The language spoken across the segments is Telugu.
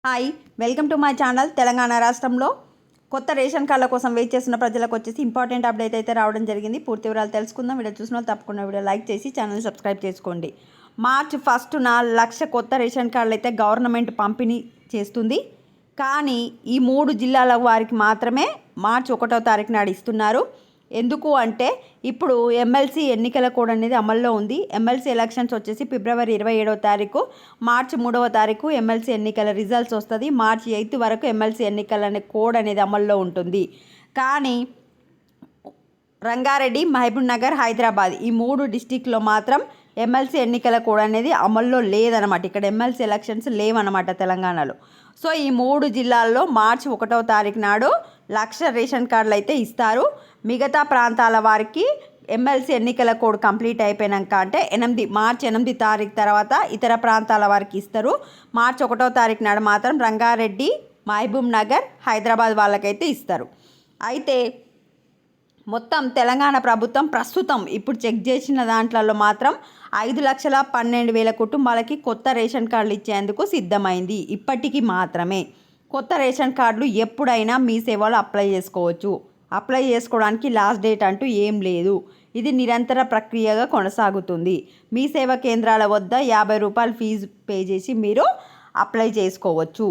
Hi, welcome to my channel. Telangana రాష్ట్రంలో కొత్త రేషన్ కార్డుల కోసం వెయిట్ చేస్తున్న ప్రజలకు వచ్చేసి ఇంపార్టెంట్ అప్డేట్ అయితే రావడం జరిగింది. పూర్తి వివరాలు తెలుసుకుందాం. వీడియో చూసిన వాళ్ళు తప్పకుండా వీడియో లైక్ చేసి ఛానల్ సబ్స్క్రైబ్ చేసుకోండి. మార్చ్ 1న 1,00,000 కొత్త రేషన్ కార్డులు అయితే గవర్నమెంట్ పంపిణీ చేస్తుంది. కానీ ఈ 3 జిల్లాల వారికి మాత్రమే మార్చి 1వ తారీఖు నాడు ఇస్తున్నారు. ఎందుకు అంటే ఇప్పుడు ఎమ్మెల్సీ ఎన్నికల కోడ్ అనేది అమల్లో ఉంది. ఎమ్మెల్సీ ఎలక్షన్స్ వచ్చేసి ఫిబ్రవరి 27వ తారీఖు, మార్చి 3వ తారీఖు ఎమ్మెల్సీ ఎన్నికల రిజల్ట్స్ వస్తుంది. మార్చి 8 వరకు ఎమ్మెల్సీ ఎన్నికల అనే కోడ్ అనేది అమల్లో ఉంటుంది. కానీ రంగారెడ్డి, మహబూబ్ నగర్, హైదరాబాద్ ఈ 3 డిస్టిక్లో మాత్రం ఎమ్మెల్సీ ఎన్నికల కోడ్ అనేది అమల్లో లేదనమాట. ఇక్కడ ఎమ్మెల్సీ ఎలక్షన్స్ లేవన్నమాట తెలంగాణలో. సో ఈ 3 జిల్లాల్లో మార్చి 1వ తారీఖు నాడు 1,00,000 రేషన్ కార్డులు అయితే ఇస్తారు. మిగతా ప్రాంతాల వారికి ఎమ్మెల్సీ ఎన్నికల కోడ్ కంప్లీట్ అయిపోయాక అంటే మార్చి 8 తారీఖు తర్వాత ఇతర ప్రాంతాల వారికి ఇస్తారు. మార్చి 1వ తారీఖు నాడు మాత్రం రంగారెడ్డి, మహబూబ్ నగర్, హైదరాబాద్ వాళ్ళకైతే ఇస్తారు. అయితే మొత్తం తెలంగాణ ప్రభుత్వం ప్రస్తుతం ఇప్పుడు చెక్ చేసిన దాంట్లలో మాత్రం 5,12,000 కుటుంబాలకి కొత్త రేషన్ కార్డులు ఇచ్చేందుకు సిద్ధమైంది. ఇప్పటికీ మాత్రమే కొత్త రేషన్ కార్డులు ఎప్పుడైనా మీ సేవలో అప్లై చేసుకోవచ్చు. అప్లై చేసుకోవడానికి లాస్ట్ డేట్ అంటూ ఏం లేదు. ఇది నిరంతర ప్రక్రియగా కొనసాగుతుంది. మీ సేవా కేంద్రాల వద్ద 50 రూపాయలు ఫీజు పే చేసి మీరు అప్లై చేసుకోవచ్చు.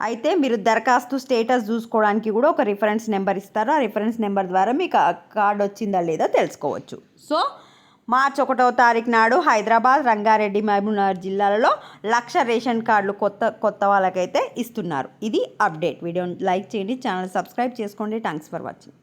అయితే మీరు దరఖాస్తు స్టేటస్ చూసుకోవడానికి కూడా ఒక రిఫరెన్స్ నెంబర్ ఇస్తారు. ఆ రిఫరెన్స్ నెంబర్ ద్వారా మీకు కార్డు వచ్చిందా లేదా తెలుసుకోవచ్చు. సో మార్చి 1వ తారీఖు నాడు హైదరాబాద్, రంగారెడ్డి, మహబూబ్ నగర్ జిల్లాలలో 1,00,000 రేషన్ కార్డులు కొత్త వాళ్ళకైతే ఇస్తున్నారు. ఇది అప్డేట్. వీడియోని లైక్ చేయండి, ఛానల్ సబ్స్క్రైబ్ చేసుకోండి. Thanks for watching.